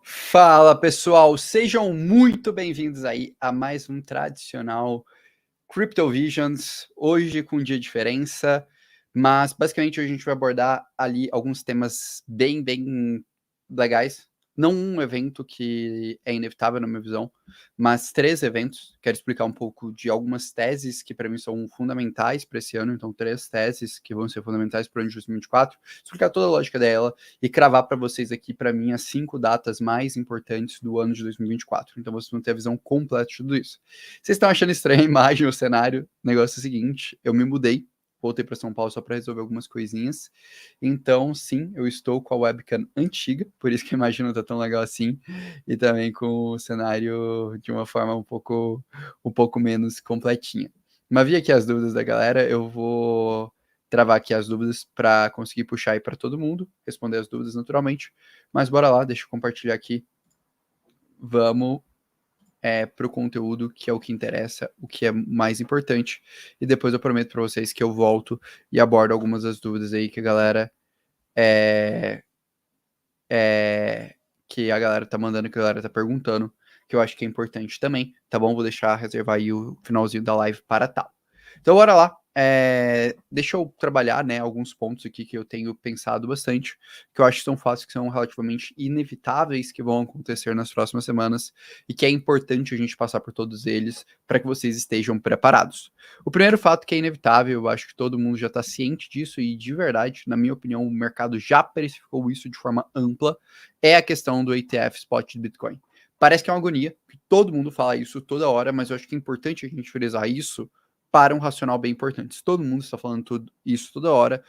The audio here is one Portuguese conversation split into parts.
Fala pessoal, sejam muito bem-vindos aí a mais um tradicional Crypto Visions, hoje com um dia de diferença, mas basicamente hoje a gente vai abordar ali alguns temas bem legais. Não um evento que é inevitável na minha visão, mas 3 eventos. Quero explicar um pouco de algumas teses que para mim são fundamentais para esse ano, então 3 teses que vão ser fundamentais para o ano de 2024, explicar toda a lógica dela e cravar para vocês aqui, para mim, as 5 datas mais importantes do ano de 2024. Então vocês vão ter a visão completa de tudo isso. Vocês estão achando estranha a imagem, o cenário? O negócio é o seguinte, eu me mudei, voltei para São Paulo só para resolver algumas coisinhas. Então, sim, eu estou com a webcam antiga, por isso que a imagem não tá tão legal assim, e também com o cenário de uma forma um pouco menos completinha. Mas vi aqui as dúvidas da galera, eu vou travar aqui as dúvidas para conseguir puxar aí para todo mundo, responder as dúvidas naturalmente. Mas bora lá, deixa eu compartilhar aqui. Vamos para o conteúdo, que é o que interessa, o que é mais importante. E depois eu prometo para vocês que eu volto e abordo algumas das dúvidas aí que a galera tá mandando, que a galera tá perguntando, que eu acho que é importante também, tá bom? Vou deixar reservar aí o finalzinho da live para tal. Então, bora lá. Deixa eu trabalhar, né, alguns pontos aqui que eu tenho pensado bastante, que eu acho que são fatos que são relativamente inevitáveis que vão acontecer nas próximas semanas e que é importante a gente passar por todos eles para que vocês estejam preparados. O primeiro fato que é inevitável, eu acho que todo mundo já está ciente disso e de verdade, na minha opinião, o mercado já precificou isso de forma ampla, é a questão do ETF Spot de Bitcoin. Parece que é uma agonia, que todo mundo fala isso toda hora, mas eu acho que é importante a gente frisar isso para um racional bem importante. Se todo mundo está falando isso toda hora,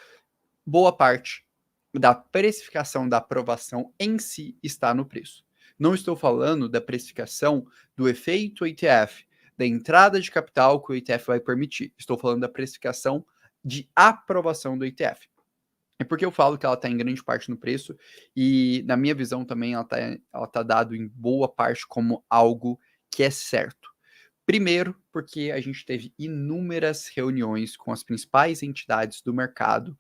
boa parte da precificação da aprovação em si está no preço. Não estou falando da precificação do efeito ETF, da entrada de capital que o ETF vai permitir. Estou falando da precificação de aprovação do ETF. É porque eu falo que ela está em grande parte no preço e, na minha visão também, ela tá dado em boa parte como algo que é certo. Primeiro, porque a gente teve inúmeras reuniões com as principais entidades do mercado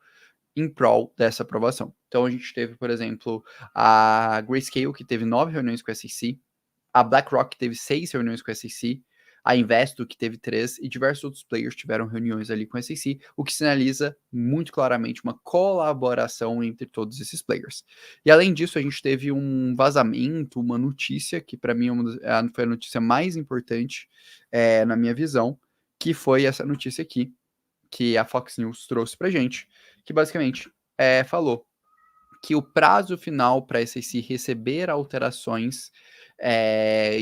em prol dessa aprovação. Então, a gente teve, por exemplo, a Grayscale, que teve 9 reuniões com a SEC, a BlackRock, que teve 6 reuniões com a SEC, a Investo, que teve 3, e diversos outros players tiveram reuniões ali com a SEC, o que sinaliza muito claramente uma colaboração entre todos esses players. E além disso, a gente teve um vazamento, uma notícia, que para mim foi a notícia mais importante na minha visão, que foi essa notícia aqui, que a Fox News trouxe pra gente, que basicamente falou que o prazo final para a SEC receber alterações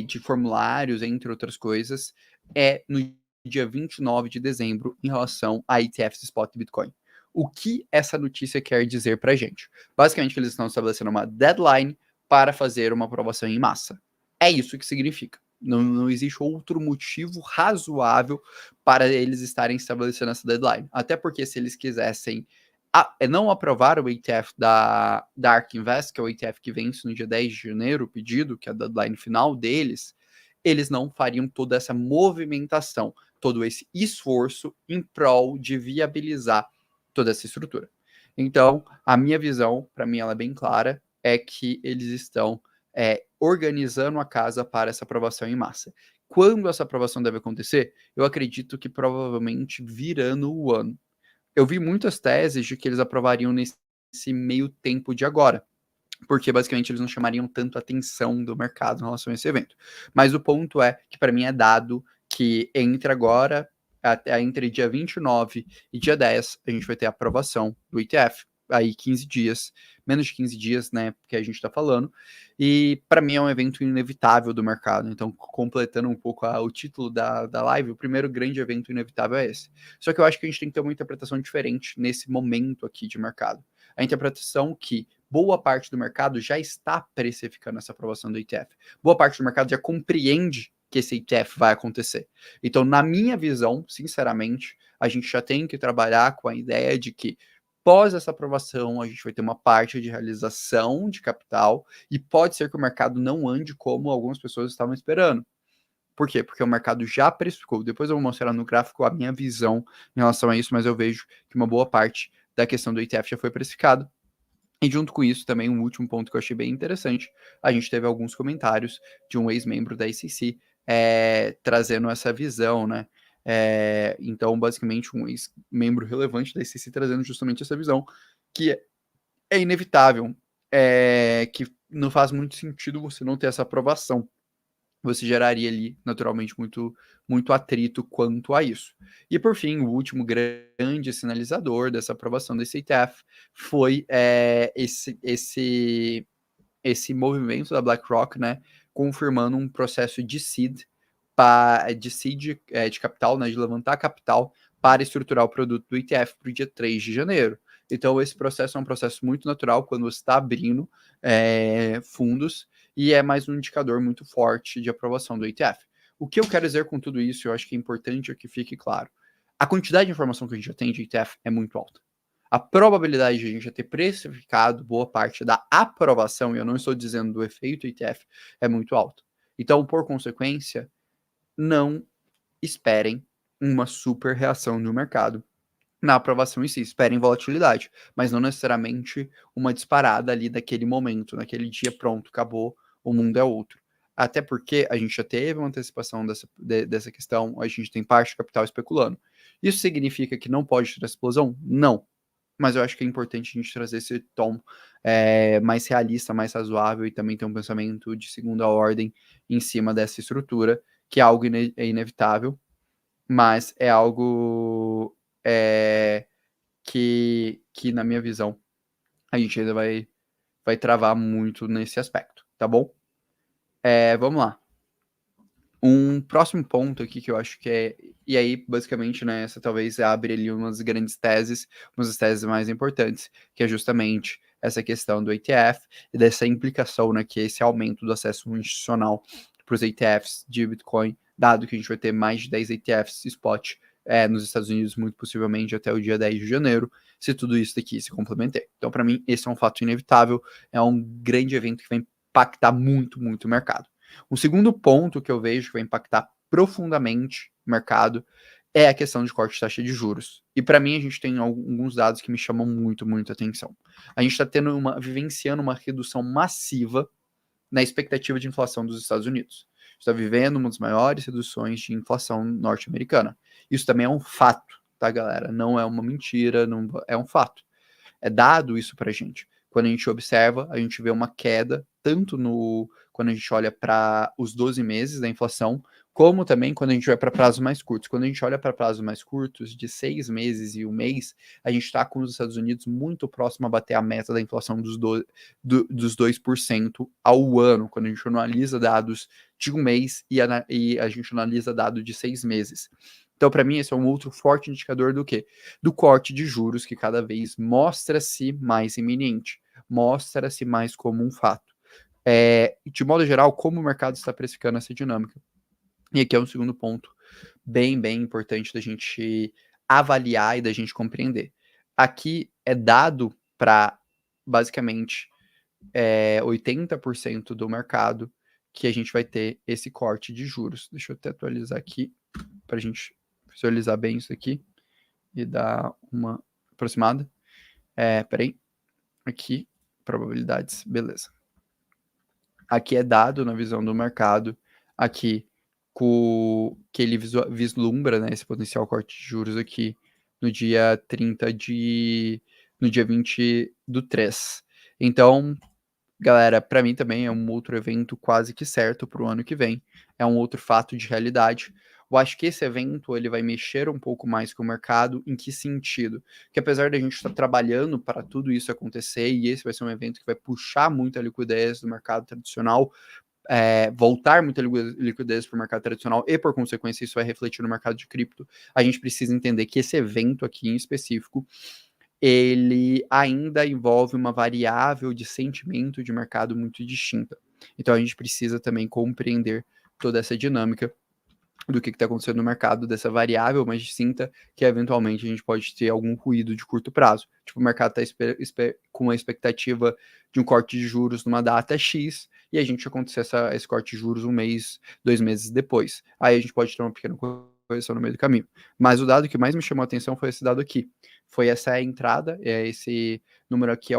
de formulários, entre outras coisas, é no dia 29 de dezembro em relação a ETFs Spot Bitcoin. O que essa notícia quer dizer para a gente? Basicamente, eles estão estabelecendo uma deadline para fazer uma aprovação em massa. É isso que significa. Não existe outro motivo razoável para eles estarem estabelecendo essa deadline. Até porque se eles quisessem não aprovar o ETF da ARK Invest, que é o ETF que vence no dia 10 de janeiro, o pedido, que é a deadline final deles, eles não fariam toda essa movimentação, todo esse esforço em prol de viabilizar toda essa estrutura. Então, a minha visão, para mim, ela é bem clara, é que eles estão organizando a casa para essa aprovação em massa. Quando essa aprovação deve acontecer? Eu acredito que provavelmente virando o ano. Eu vi muitas teses de que eles aprovariam nesse meio tempo de agora, porque basicamente eles não chamariam tanto a atenção do mercado em relação a esse evento. Mas o ponto é que para mim é dado que entre agora, entre dia 29 e dia 10, a gente vai ter a aprovação do ETF. Aí 15 dias, menos de 15 dias, né, que a gente está falando, e para mim é um evento inevitável do mercado. Então, completando um pouco o título da live, o primeiro grande evento inevitável é esse. Só que eu acho que a gente tem que ter uma interpretação diferente nesse momento aqui de mercado. A interpretação que boa parte do mercado já está precificando essa aprovação do ETF. Boa parte do mercado já compreende que esse ETF vai acontecer. Então, na minha visão, sinceramente, a gente já tem que trabalhar com a ideia de que pós essa aprovação, a gente vai ter uma parte de realização de capital e pode ser que o mercado não ande como algumas pessoas estavam esperando. Por quê? Porque o mercado já precificou. Depois eu vou mostrar no gráfico a minha visão em relação a isso, mas eu vejo que uma boa parte da questão do ETF já foi precificado. E junto com isso, também um último ponto que eu achei bem interessante, a gente teve alguns comentários de um ex-membro da SEC trazendo essa visão, né? Então, basicamente, um ex-membro relevante da SEC trazendo justamente essa visão, que é inevitável, que não faz muito sentido você não ter essa aprovação. Você geraria ali, naturalmente, muito atrito quanto a isso. E, por fim, o último grande sinalizador dessa aprovação desse ETF foi esse movimento da BlackRock, né, confirmando um processo de seed, de capital, né, de levantar capital para estruturar o produto do ETF para o dia 3 de janeiro. Então, esse processo é um processo muito natural quando você está abrindo fundos e é mais um indicador muito forte de aprovação do ETF. O que eu quero dizer com tudo isso, eu acho que é importante que fique claro. A quantidade de informação que a gente já tem de ETF é muito alta. A probabilidade de a gente já ter precificado boa parte da aprovação, e eu não estou dizendo do efeito ETF, é muito alta. Então, por consequência, não esperem uma super reação no mercado na aprovação em si. Esperem volatilidade, mas não necessariamente uma disparada ali daquele momento, naquele dia, pronto, acabou, o mundo é outro. Até porque a gente já teve uma antecipação dessa questão, a gente tem parte do capital especulando. Isso significa que não pode ter explosão? Não. Mas eu acho que é importante a gente trazer esse tom mais realista, mais razoável e também ter um pensamento de segunda ordem em cima dessa estrutura, que é algo inevitável, mas é algo que, na minha visão, a gente ainda vai travar muito nesse aspecto, tá bom? Vamos lá. Um próximo ponto aqui que eu acho que e aí, basicamente, né, essa talvez abre ali umas grandes teses, umas das teses mais importantes, que é justamente essa questão do ETF e dessa implicação, né, que é esse aumento do acesso institucional para os ETFs de Bitcoin, dado que a gente vai ter mais de 10 ETFs spot nos Estados Unidos, muito possivelmente até o dia 10 de janeiro, se tudo isso daqui se complementar. Então, para mim, esse é um fato inevitável, é um grande evento que vai impactar muito, muito o mercado. O segundo ponto que eu vejo que vai impactar profundamente o mercado é a questão de corte de taxa de juros. E para mim a gente tem alguns dados que me chamam muito, muito atenção. A gente está vivenciando uma redução massiva na expectativa de inflação dos Estados Unidos. Está vivendo uma das maiores reduções de inflação norte-americana. Isso também é um fato, tá, galera? Não é uma mentira, não é um fato. É dado isso para a gente. Quando a gente observa, a gente vê uma queda, tanto quando a gente olha para os 12 meses da inflação, como também quando a gente vai para prazos mais curtos. Quando a gente olha para prazos mais curtos, de 6 meses e um mês, a gente está com os Estados Unidos muito próximo a bater a meta da inflação dos 2% ao ano, quando a gente analisa dados de um mês e a gente analisa dados de 6 meses. Então, para mim, esse é um outro forte indicador do quê? Do corte de juros, que cada vez mostra-se mais iminente, mostra-se mais como um fato. De modo geral, como o mercado está precificando essa dinâmica. E aqui é um segundo ponto bem, bem importante da gente avaliar e da gente compreender. Aqui é dado para, basicamente, 80% do mercado que a gente vai ter esse corte de juros. Deixa eu até atualizar aqui para a gente visualizar bem isso aqui e dar uma aproximada. Peraí. Aqui, probabilidades, beleza. Aqui é dado na visão do mercado, aqui que ele vislumbra, né, esse potencial corte de juros aqui no dia 30 no dia 20 do 3. Então, galera, para mim também é um outro evento quase que certo para o ano que vem. É um outro fato de realidade. Eu acho que esse evento ele vai mexer um pouco mais com o mercado. Em que sentido? Que apesar da gente estar trabalhando para tudo isso acontecer, e esse vai ser um evento que vai puxar muita liquidez do mercado tradicional, voltar muita liquidez para o mercado tradicional e, por consequência, isso vai refletir no mercado de cripto, a gente precisa entender que esse evento aqui em específico ele ainda envolve uma variável de sentimento de mercado muito distinta. Então a gente precisa também compreender toda essa dinâmica do que está acontecendo no mercado, dessa variável mais distinta, que eventualmente a gente pode ter algum ruído de curto prazo. Tipo, o mercado está com a expectativa de um corte de juros numa data X, e a gente acontecer esse corte de juros um mês, 2 meses depois. Aí a gente pode ter uma pequena correção no meio do caminho. Mas o dado que mais me chamou a atenção foi esse dado aqui, foi essa entrada, esse número aqui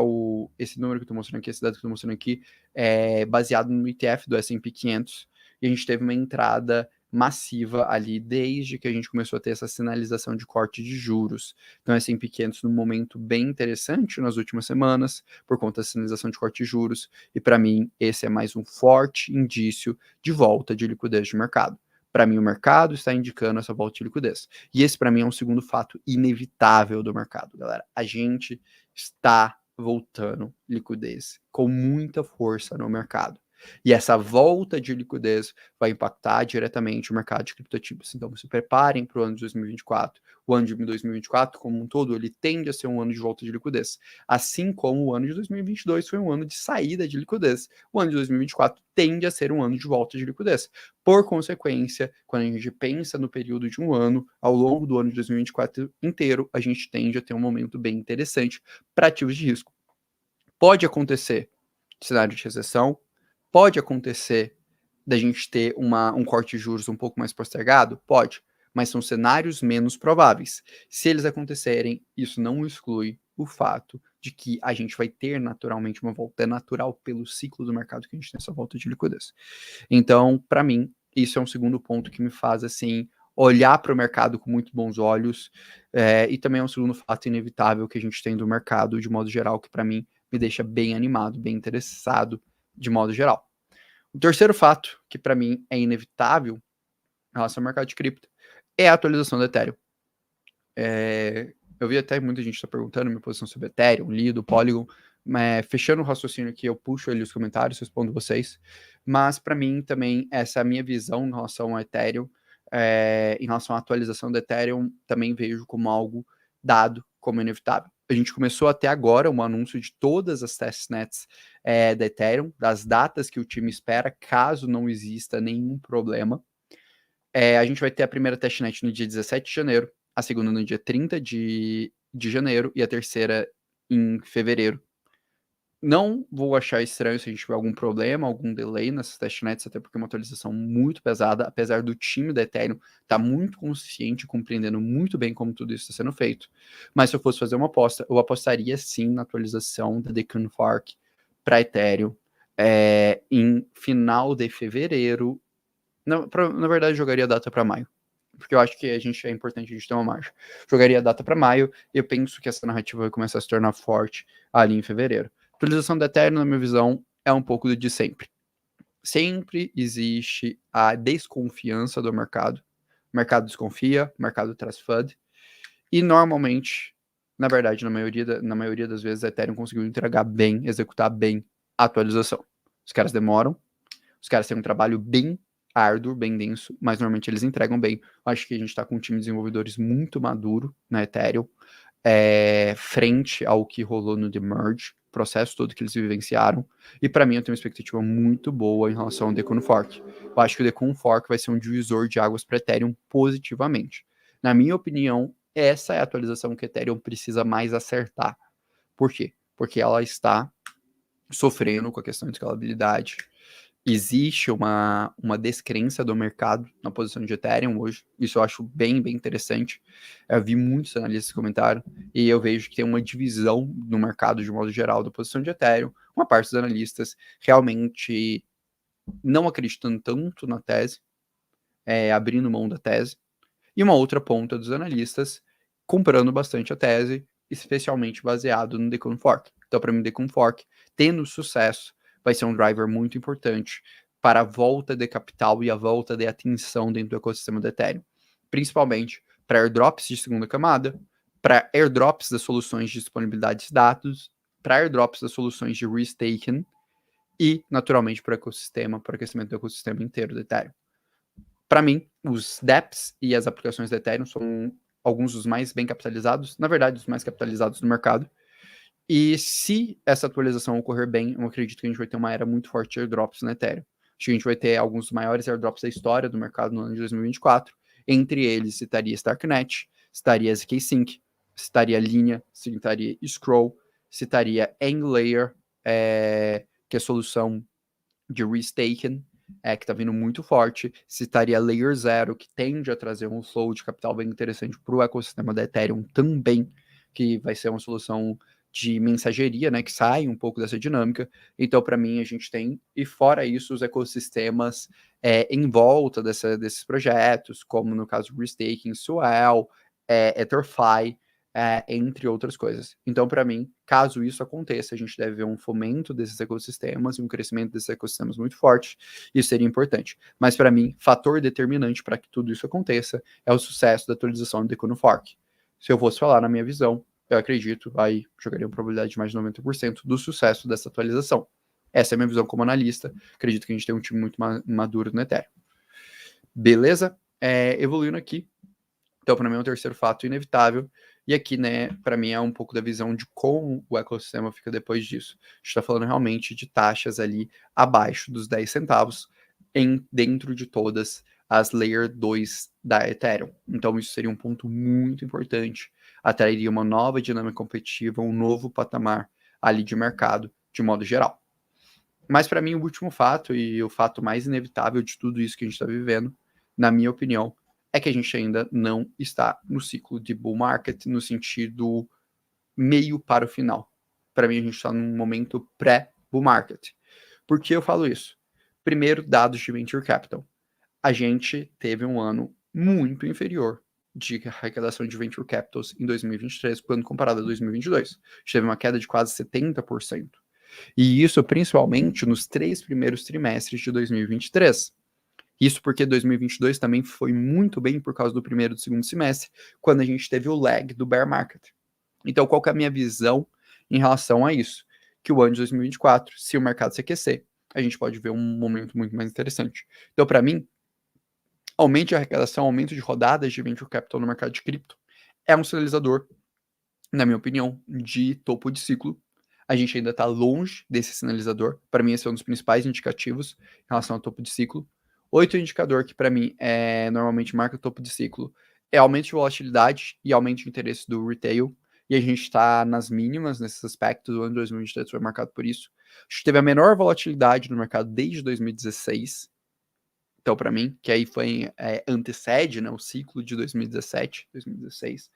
esse número que eu estou mostrando aqui, esse dado que eu estou mostrando aqui, é baseado no ETF do S&P 500, e a gente teve uma entrada massiva ali desde que a gente começou a ter essa sinalização de corte de juros. Então, S&P 500 num momento bem interessante nas últimas semanas, por conta da sinalização de corte de juros, e para mim esse é mais um forte indício de volta de liquidez de mercado. Para mim, o mercado está indicando essa volta de liquidez. E esse, para mim, é um segundo fato inevitável do mercado, galera. A gente está voltando liquidez com muita força no mercado. E essa volta de liquidez vai impactar diretamente o mercado de criptoativos. Então, se preparem para o ano de 2024. O ano de 2024, como um todo, ele tende a ser um ano de volta de liquidez. Assim como o ano de 2022 foi um ano de saída de liquidez, o ano de 2024 tende a ser um ano de volta de liquidez. Por consequência, quando a gente pensa no período de um ano, ao longo do ano de 2024 inteiro, a gente tende a ter um momento bem interessante para ativos de risco. Pode acontecer cenário de recessão, pode acontecer da gente ter um corte de juros um pouco mais postergado? Pode, mas são cenários menos prováveis. Se eles acontecerem, isso não exclui o fato de que a gente vai ter naturalmente uma volta. É natural pelo ciclo do mercado que a gente tem essa volta de liquidez. Então, para mim, isso é um segundo ponto que me faz, assim, olhar para o mercado com muito bons olhos, e também é um segundo fato inevitável que a gente tem do mercado, de modo geral, que para mim me deixa bem animado, bem interessado, de modo geral. O terceiro fato, que para mim é inevitável em relação ao mercado de cripto, é a atualização do Ethereum. Eu vi até muita gente está perguntando minha posição sobre Ethereum, Lido, Polygon, fechando o raciocínio aqui, eu puxo ali os comentários, respondo vocês, mas para mim também essa é a minha visão em relação ao Ethereum, em relação à atualização do Ethereum, também vejo como algo dado, como inevitável. A gente começou até agora um anúncio de todas as testnets da Ethereum, das datas que o time espera, caso não exista nenhum problema. A gente vai ter a primeira testnet no dia 17 de janeiro, a segunda no dia 30 de janeiro e a terceira em fevereiro. Não vou achar estranho se a gente tiver algum problema, algum delay nessas testnets, até porque é uma atualização muito pesada, apesar do time da Ethereum estar muito consciente, compreendendo muito bem como tudo isso está sendo feito. Mas se eu fosse fazer uma aposta, eu apostaria sim na atualização da Deccan Fork para Ethereum em final de fevereiro. Na verdade, eu jogaria a data para maio, porque eu acho que é importante a gente ter uma margem. Jogaria a data para maio e eu penso que essa narrativa vai começar a se tornar forte ali em fevereiro. Atualização da Ethereum, na minha visão, é um pouco do de sempre. Sempre existe a desconfiança do mercado. O mercado desconfia, o mercado traz FUD. E normalmente, na verdade, na maioria das vezes, a Ethereum conseguiu entregar bem, executar bem a atualização. Os caras demoram, os caras têm um trabalho bem árduo, bem denso, mas normalmente eles entregam bem. Acho que a gente está com um time de desenvolvedores muito maduro na Ethereum, frente ao que rolou no The Merge, processo todo que eles vivenciaram, e para mim eu tenho uma expectativa muito boa em relação ao Decon Fork. Eu acho que o Decon Fork vai ser um divisor de águas para Ethereum positivamente. Na minha opinião, essa é a atualização que Ethereum precisa mais acertar. Por quê? Porque ela está sofrendo com a questão de escalabilidade. Existe uma descrença do mercado na posição de Ethereum hoje. Isso eu acho bem, bem interessante. Eu vi muitos analistas comentarem e eu vejo que tem uma divisão no mercado de modo geral da posição de Ethereum. Uma parte dos analistas realmente não acreditando tanto na tese, abrindo mão da tese, e uma outra ponta dos analistas comprando bastante a tese, especialmente baseado no Decon Fork. Então, para mim, Decon Fork, tendo sucesso, vai ser um driver muito importante para a volta de capital e a volta de atenção dentro do ecossistema do Ethereum, principalmente para airdrops de segunda camada, para airdrops das soluções de disponibilidade de dados, para airdrops das soluções de restaking e, naturalmente, para o ecossistema, para o aquecimento do ecossistema inteiro do Ethereum. Para mim, os dApps e as aplicações da Ethereum são alguns dos mais bem capitalizados, na verdade, os mais capitalizados do mercado. E se essa atualização ocorrer bem, eu acredito que a gente vai ter uma era muito forte de airdrops na Ethereum. Acho que a gente vai ter alguns dos maiores airdrops da história do mercado no ano de 2024. Entre eles, estaria Starknet, estaria zk-Sync, estaria Linea, estaria Scroll, estaria Englayer, que é a solução de restaking, que está vindo muito forte, citaria Layer Zero, que tende a trazer um flow de capital bem interessante para o ecossistema da Ethereum também, que vai ser uma solução de mensageria, né, que sai um pouco dessa dinâmica. Então, para mim, a gente tem, e fora isso, os ecossistemas em volta desses projetos, como no caso do Restaking, Swell, Etherfy, entre outras coisas. Então, para mim, caso isso aconteça, a gente deve ver um fomento desses ecossistemas e um crescimento desses ecossistemas muito forte. Isso seria importante. Mas, para mim, fator determinante para que tudo isso aconteça é o sucesso da atualização do Econo Fork. Se eu fosse falar na minha visão, eu acredito, aí jogaria uma probabilidade de mais de 90% do sucesso dessa atualização. Essa é a minha visão como analista. Acredito que a gente tem um time muito maduro no Ethereum. Beleza? Evoluindo aqui. Então, para mim, é um terceiro fato inevitável. E aqui, né, para mim, é um pouco da visão de como o ecossistema fica depois disso. A gente está falando realmente de taxas ali abaixo dos 10 centavos dentro de todas as Layer 2 da Ethereum. Então, isso seria um ponto muito importante. Atrairia uma nova dinâmica competitiva, um novo patamar ali de mercado, de modo geral. Mas, para mim, o último fato, e o fato mais inevitável de tudo isso que a gente está vivendo, na minha opinião, é que a gente ainda não está no ciclo de bull market, no sentido meio para o final. Para mim, a gente está num momento pré-bull market. Por que eu falo isso? Primeiro, dados de venture capital. A gente teve um ano muito inferior de arrecadação de venture capitals em 2023, quando comparado a 2022. A gente teve uma queda de quase 70%. E isso principalmente nos 3 primeiros trimestres de 2023. Isso porque 2022 também foi muito bem por causa do primeiro e do segundo semestre, quando a gente teve o lag do bear market. Então, qual que é a minha visão em relação a isso? Que o ano de 2024, se o mercado se aquecer, a gente pode ver um momento muito mais interessante. Então, para mim, aumento de arrecadação, aumento de rodadas de venture capital no mercado de cripto é um sinalizador, na minha opinião, de topo de ciclo. A gente ainda está longe desse sinalizador. Para mim, esse é um dos principais indicativos em relação ao topo de ciclo. Outro indicador que, para mim, normalmente marca o topo de ciclo é aumento de volatilidade e aumento de interesse do retail. E a gente está nas mínimas nesses aspectos. O ano de 2023 foi marcado por isso. A gente teve a menor volatilidade no mercado desde 2016. Então, para mim, que aí foi antecede, né, o ciclo de 2017, 2016.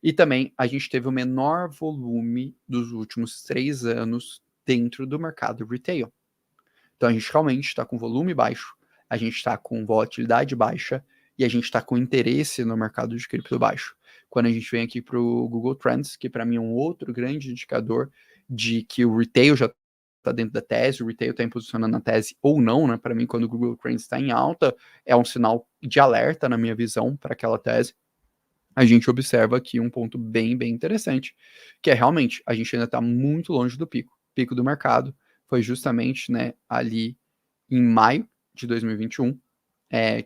E também a gente teve o menor volume dos últimos 3 anos dentro do mercado retail. Então a gente realmente está com volume baixo, a gente está com volatilidade baixa e a gente está com interesse no mercado de cripto baixo. Quando a gente vem aqui para o Google Trends, que para mim é um outro grande indicador de que o retail já está dentro da tese, o retail está posicionando na tese ou não, né? Para mim, quando o Google Trends está em alta, é um sinal de alerta, na minha visão, para aquela tese. A gente observa aqui um ponto bem, bem interessante, que é realmente, a gente ainda está muito longe do pico. O pico do mercado foi justamente, né, ali em maio de 2021,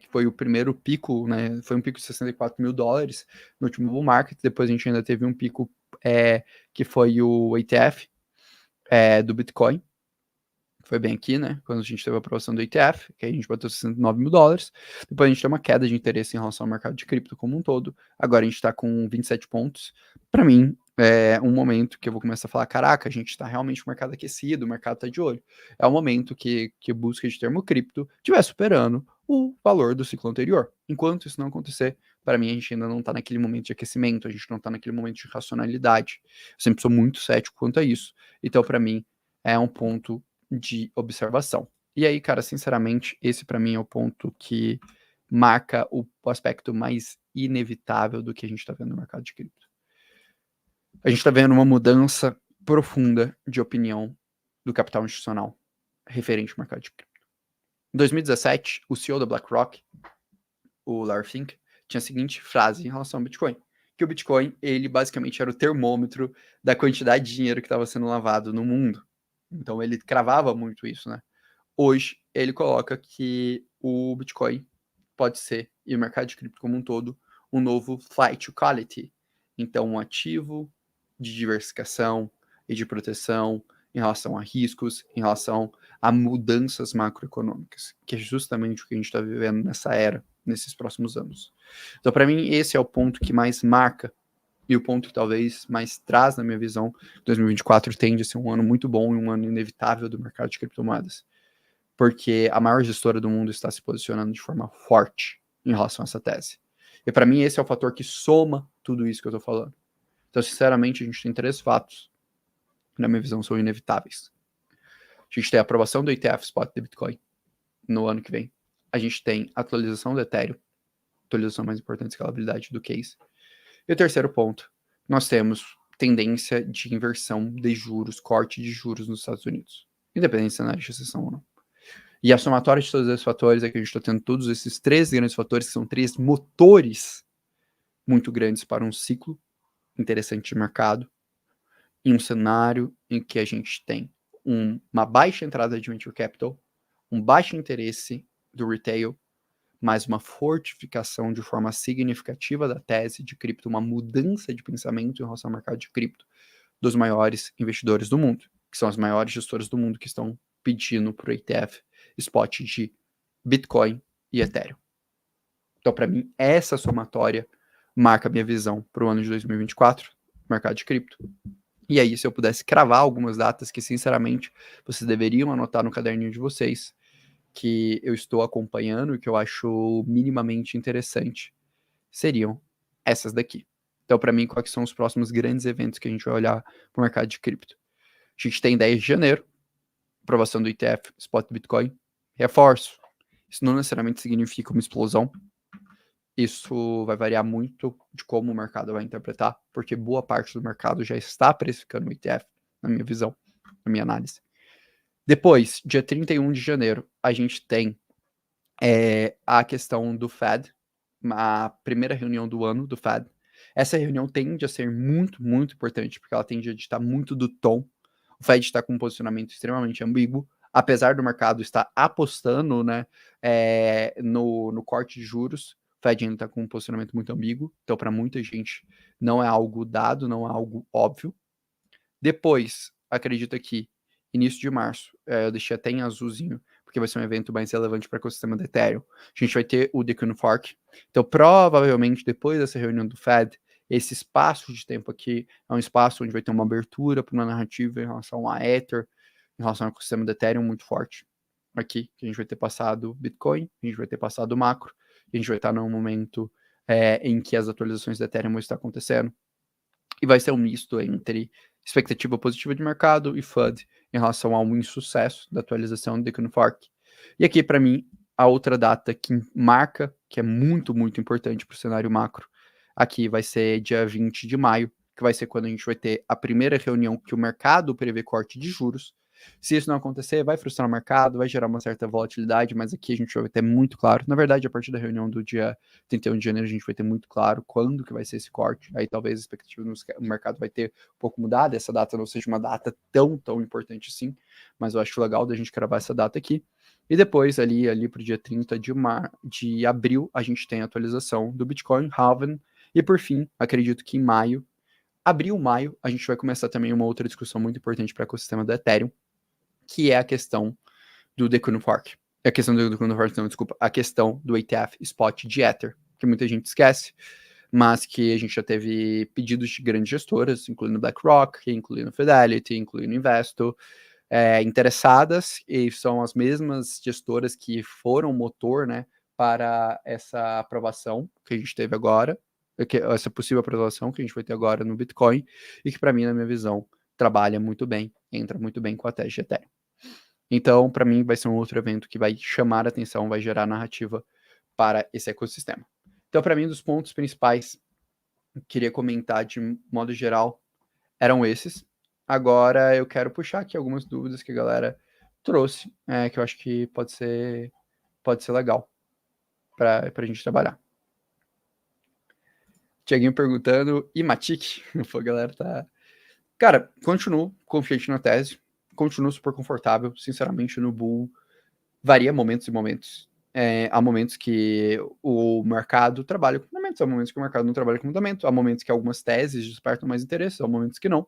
que foi o primeiro pico, né, foi um pico de 64 mil dólares no último bull market. Depois a gente ainda teve um pico que foi o ETF do Bitcoin, foi bem aqui, né? Quando a gente teve a aprovação do ETF, que a gente bateu 69 mil dólares. Depois a gente tem uma queda de interesse em relação ao mercado de cripto como um todo. Agora a gente está com 27 pontos. Para mim, é um momento que eu vou começar a falar: caraca, a gente está realmente com o mercado aquecido, o mercado está de olho. É o momento que a busca de termo cripto estiver superando o valor do ciclo anterior. Enquanto isso não acontecer, para mim a gente ainda não está naquele momento de aquecimento, a gente não está naquele momento de racionalidade. Eu sempre sou muito cético quanto a isso. Então, para mim, é um ponto de observação. E aí, cara, sinceramente, esse para mim é o ponto que marca o aspecto mais inevitável do que a gente está vendo no mercado de cripto. A gente está vendo uma mudança profunda de opinião do capital institucional referente ao mercado de cripto. Em 2017, o CEO da BlackRock, o Larry Fink, tinha a seguinte frase em relação ao Bitcoin, que o Bitcoin, ele basicamente era o termômetro da quantidade de dinheiro que estava sendo lavado no mundo. Então ele cravava muito isso, né? Hoje, ele coloca que o Bitcoin pode ser, e o mercado de cripto como um todo, um novo flight to quality. Então, um ativo de diversificação e de proteção em relação a riscos, em relação a mudanças macroeconômicas, que é justamente o que a gente está vivendo nessa era, nesses próximos anos. Então, para mim, esse é o ponto que mais marca e o ponto que talvez mais traz, na minha visão, 2024 tende a ser um ano muito bom e um ano inevitável do mercado de criptomoedas, porque a maior gestora do mundo está se posicionando de forma forte em relação a essa tese. E para mim esse é o fator que soma tudo isso que eu estou falando. Então, sinceramente, a gente tem 3 fatos, na minha visão, são inevitáveis. A gente tem a aprovação do ETF Spot de Bitcoin no ano que vem. A gente tem a atualização do Ethereum, atualização mais importante, escalabilidade do case. E o terceiro ponto, nós temos tendência de inversão de juros, corte de juros nos Estados Unidos, independente se é na recessão ou não. E a somatória de todos esses fatores é que a gente está tendo todos esses 3 grandes fatores, que são 3 motores muito grandes para um ciclo interessante de mercado, em um cenário em que a gente tem uma baixa entrada de venture capital, um baixo interesse do retail, mas uma fortificação de forma significativa da tese de cripto, uma mudança de pensamento em relação ao mercado de cripto dos maiores investidores do mundo, que são as maiores gestoras do mundo que estão pedindo para o ETF spot de Bitcoin e Ethereum. Então, para mim, essa somatória marca a minha visão para o ano de 2024, mercado de cripto. E aí, se eu pudesse cravar algumas datas que, sinceramente, vocês deveriam anotar no caderninho de vocês, que eu estou acompanhando e que eu acho minimamente interessante, seriam essas daqui. Então, para mim, quais são os próximos grandes eventos que a gente vai olhar para o mercado de cripto? A gente tem 10 de janeiro, aprovação do ETF Spot Bitcoin. Reforço, isso não necessariamente significa uma explosão. Isso vai variar muito de como o mercado vai interpretar, porque boa parte do mercado já está precificando o ETF, na minha visão, na minha análise. Depois, dia 31 de janeiro, a gente tem a questão do Fed, a primeira reunião do ano do Fed. Essa reunião tende a ser muito, muito importante, porque ela tende a ditar muito do tom. O Fed está com um posicionamento extremamente ambíguo, apesar do mercado estar apostando, né, no corte de juros. O Fed ainda está com um posicionamento muito ambíguo, então para muita gente não é algo dado, não é algo óbvio. Depois, acredito que início de março, eu deixei até em azulzinho, porque vai ser um evento mais relevante para o ecossistema do Ethereum. A gente vai ter o Decun Fork. Então, provavelmente, depois dessa reunião do Fed, esse espaço de tempo aqui é um espaço onde vai ter uma abertura para uma narrativa em relação a Ether, em relação ao ecossistema do Ethereum muito forte. Aqui, que a gente vai ter passado Bitcoin, a gente vai ter passado macro, e a gente vai estar num momento em que as atualizações do Ethereum estão acontecendo. E vai ser um misto entre expectativa positiva de mercado e FUD em relação ao insucesso da atualização do Decun Fork. E aqui, para mim, a outra data que marca, que é muito, muito importante para o cenário macro, aqui vai ser dia 20 de maio, que vai ser quando a gente vai ter a primeira reunião que o mercado prevê corte de juros. Se isso não acontecer, vai frustrar o mercado, vai gerar uma certa volatilidade, mas aqui a gente vai ter muito claro. Na verdade, a partir da reunião do dia 31 de janeiro, a gente vai ter muito claro quando que vai ser esse corte. Aí talvez a expectativa no mercado vai ter um pouco mudado, essa data não seja uma data tão importante assim, mas eu acho legal da gente cravar essa data aqui. E depois, ali para o dia 30 de abril, a gente tem a atualização do Bitcoin, Halving, e por fim, acredito que em maio, maio, a gente vai começar também uma outra discussão muito importante para o ecossistema do Ethereum, que é a questão do Decun Fork. A questão do Decun Fork, não, desculpa. A questão do ETF Spot de Ether, que muita gente esquece, mas que a gente já teve pedidos de grandes gestoras, incluindo BlackRock, incluindo Fidelity, incluindo Investo, interessadas, e são as mesmas gestoras que foram motor, né, para essa aprovação que a gente teve agora, essa possível aprovação que a gente vai ter agora no Bitcoin, e que para mim, na minha visão, trabalha muito bem, entra muito bem com a tese de Ethereum. Então, para mim, vai ser um outro evento que vai chamar a atenção, vai gerar narrativa para esse ecossistema. Então, para mim, dos pontos principais que queria comentar de modo geral eram esses. Agora, eu quero puxar aqui algumas dúvidas que a galera trouxe, que eu acho que pode ser legal para a gente trabalhar. Tiaguinho perguntando, e Matic? Pô, galera, tá... Cara, continuo confiante na tese, continuo super confortável, sinceramente, no Bull. Varia momentos e momentos. Há momentos que o mercado trabalha com fundamentos, há momentos que o mercado não trabalha com fundamento, há momentos que algumas teses despertam mais interesse, há momentos que não.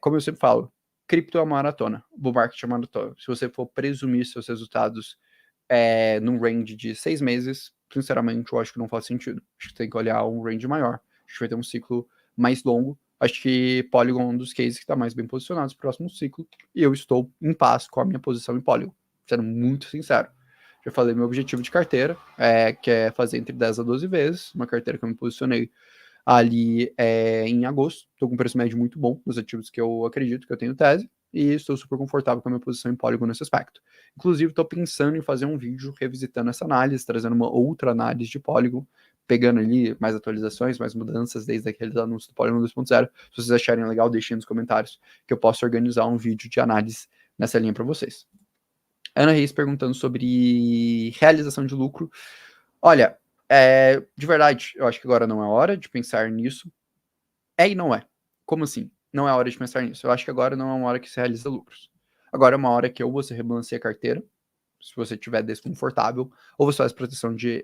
Como eu sempre falo, cripto é uma maratona, bull market é uma maratona. Se você for presumir seus resultados num range de 6 meses, sinceramente, eu acho que não faz sentido. Acho que tem que olhar um range maior. Acho que vai ter um ciclo mais longo. Acho que Polygon é um dos cases que está mais bem posicionado para o próximo ciclo, e eu estou em paz com a minha posição em Polygon, sendo muito sincero. Já falei meu objetivo de carteira, que é fazer entre 10 a 12 vezes, uma carteira que eu me posicionei ali em agosto. Estou com um preço médio muito bom nos ativos que eu acredito que eu tenho tese e estou super confortável com a minha posição em Polygon nesse aspecto. Inclusive, estou pensando em fazer um vídeo revisitando essa análise, trazendo uma outra análise de Polygon, pegando ali mais atualizações, mais mudanças desde aqueles anúncios do Polygon 2.0. Se vocês acharem legal, deixem nos comentários que eu posso organizar um vídeo de análise nessa linha para vocês. Ana Reis perguntando sobre realização de lucro. Olha, de verdade, eu acho que agora não é hora de pensar nisso. E não é. Como assim? Não é hora de pensar nisso. Eu acho que agora não é uma hora que se realiza lucros. Agora é uma hora que ou você rebalanceia a carteira, se você estiver desconfortável, ou você faz proteção de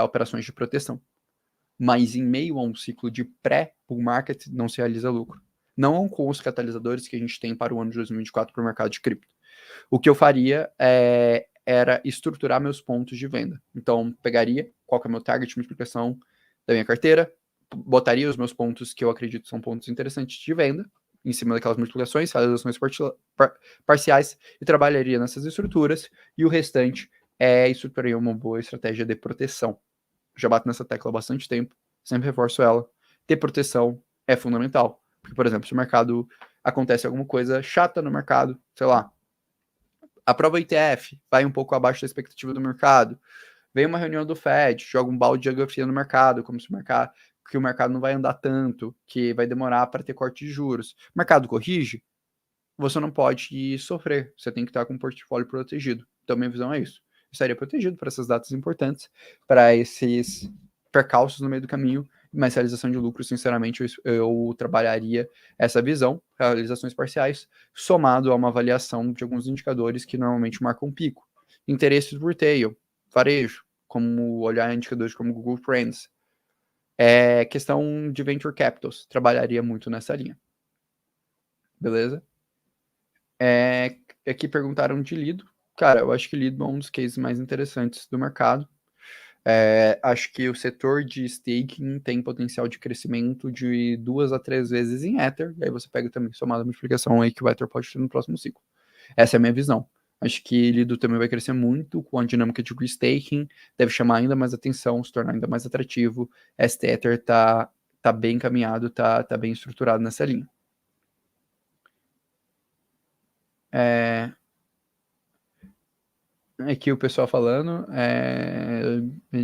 operações de proteção. Mas em meio a um ciclo de pré-bull market, não se realiza lucro. Não com os catalisadores que a gente tem para o ano de 2024 para o mercado de cripto. O que eu faria era estruturar meus pontos de venda. Então, pegaria qual que é o meu target de multiplicação da minha carteira, botaria os meus pontos que eu acredito são pontos interessantes de venda, em cima daquelas multiplicações, realizações parciais, e trabalharia nessas estruturas, e o restante estruturaria uma boa estratégia de proteção. Já bato nessa tecla há bastante tempo, sempre reforço ela. Ter proteção é fundamental. Porque, por exemplo, se o mercado acontece alguma coisa chata no mercado, sei lá, aprova o ETF, vai um pouco abaixo da expectativa do mercado, vem uma reunião do Fed, joga um balde de água fria no mercado, como se o mercado não vai andar tanto, que vai demorar para ter corte de juros. O mercado corrige, você não pode sofrer, você tem que estar com o portfólio protegido. Então, minha visão é isso. Eu estaria protegido para essas datas importantes, para esses percalços no meio do caminho, mas realização de lucro, sinceramente, eu trabalharia essa visão, realizações parciais, somado a uma avaliação de alguns indicadores que normalmente marcam um pico. Interesses por retail, varejo, como olhar indicadores como Google Trends. Questão de venture capitals, trabalharia muito nessa linha. Beleza? Aqui perguntaram de Lido. Cara, eu acho que Lido é um dos cases mais interessantes do mercado. Acho que o setor de staking tem potencial de crescimento de 2 a 3 vezes em Ether, e aí você pega também somada a multiplicação aí que o Ether pode ter no próximo ciclo. Essa é a minha visão. Acho que Lido também vai crescer muito com a dinâmica de restaking, deve chamar ainda mais atenção, se tornar ainda mais atrativo. Ether tá bem encaminhado, tá bem estruturado nessa linha. Aqui o pessoal falando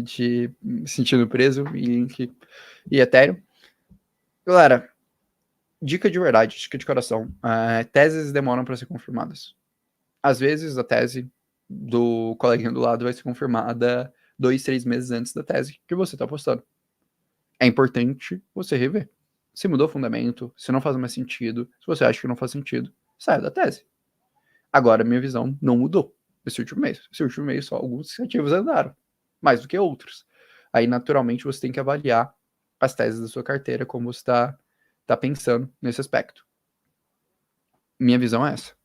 de sentindo preso e Ethereum. Galera, dica de verdade, dica de coração. Teses demoram para ser confirmadas. Às vezes a tese do coleguinha do lado vai ser confirmada 2, 3 meses antes da tese que você está postando. É importante você rever. Se mudou o fundamento, se não faz mais sentido, se você acha que não faz sentido, saia da tese. Agora, minha visão não mudou esse último mês. Esse último mês só alguns ativos andaram, mais do que outros. Aí, naturalmente, você tem que avaliar as teses da sua carteira, como você está pensando nesse aspecto. Minha visão é essa.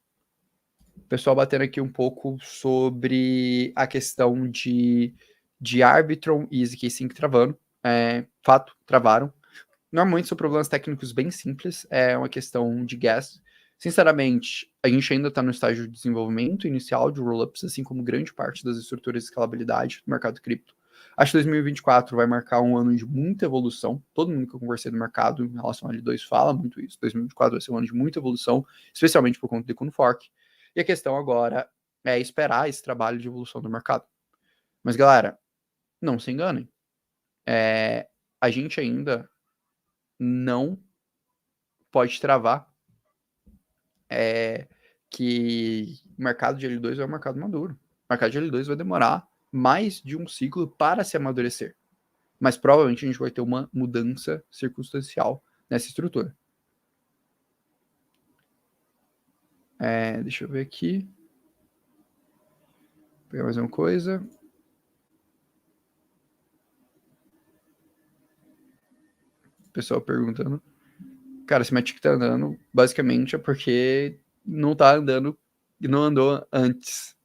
O pessoal batendo aqui um pouco sobre a questão de Arbitrum e zk-Sync travando. Fato, travaram. Normalmente são problemas técnicos bem simples, é uma questão de gas. Sinceramente, a gente ainda está no estágio de desenvolvimento inicial de rollups, assim como grande parte das estruturas de escalabilidade do mercado cripto. Acho que 2024 vai marcar um ano de muita evolução. Todo mundo que eu conversei no mercado em relação ao L2 fala muito isso. 2024 vai ser um ano de muita evolução, especialmente por conta do Econofork. E a questão agora é esperar esse trabalho de evolução do mercado. Mas, galera, não se enganem. A gente ainda não pode travar que o mercado de L2 é um mercado maduro. O mercado de L2 vai demorar mais de um ciclo para se amadurecer. Mas provavelmente a gente vai ter uma mudança circunstancial nessa estrutura. Deixa eu ver aqui. Vou pegar mais uma coisa. Pessoal perguntando. Cara, se Matic tá andando, basicamente é porque não tá andando e não andou antes.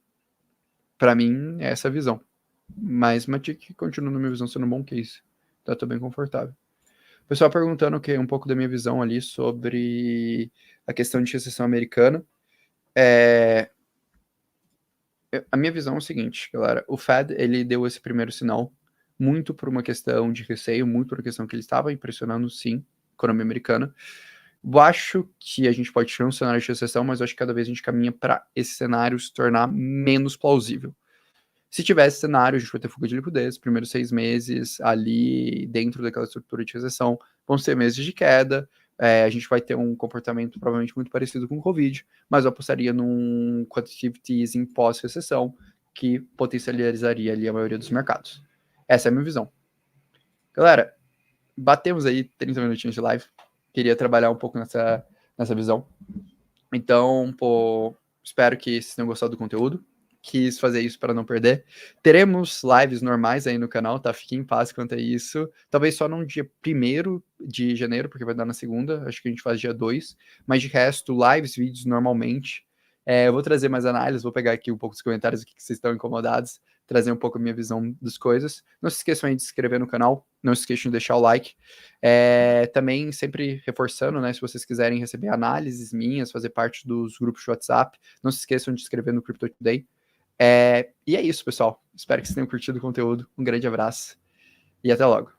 Para mim, é essa a visão. Mas Matic continua, na minha visão, sendo um bom case. Tá, tô bem confortável. O pessoal perguntando um pouco da minha visão ali sobre a questão de recessão americana. A minha visão é o seguinte, galera. O Fed, ele deu esse primeiro sinal muito por uma questão de receio, muito por uma questão que ele estava impressionando, sim, a economia americana. Eu acho que a gente pode ter um cenário de recessão, mas eu acho que cada vez a gente caminha para esse cenário se tornar menos plausível. Se tivesse cenário, a gente vai ter fuga de liquidez, primeiros 6 meses ali dentro daquela estrutura de recessão, vão ser meses de queda, a gente vai ter um comportamento provavelmente muito parecido com o Covid, mas eu apostaria num quantitative easing pós-recessão, que potencializaria ali a maioria dos mercados. Essa é a minha visão. Galera, batemos aí 30 minutinhos de live, queria trabalhar um pouco nessa visão. Então, pô, espero que vocês tenham gostado do conteúdo. Quis fazer isso para não perder. Teremos lives normais aí no canal, tá? Fiquem em paz quanto a isso. Talvez só no dia 1º de janeiro, porque vai dar na segunda. Acho que a gente faz dia 2. Mas de resto, lives, vídeos normalmente. Eu vou trazer mais análises, vou pegar aqui um pouco dos comentários aqui que vocês estão incomodados, trazer um pouco a minha visão das coisas. Não se esqueçam aí de se inscrever no canal, não se esqueçam de deixar o like. Também sempre reforçando, né? Se vocês quiserem receber análises minhas, fazer parte dos grupos de WhatsApp, não se esqueçam de se inscrever no Crypto Today. E é isso, pessoal. Espero que vocês tenham curtido o conteúdo. Um grande abraço e até logo.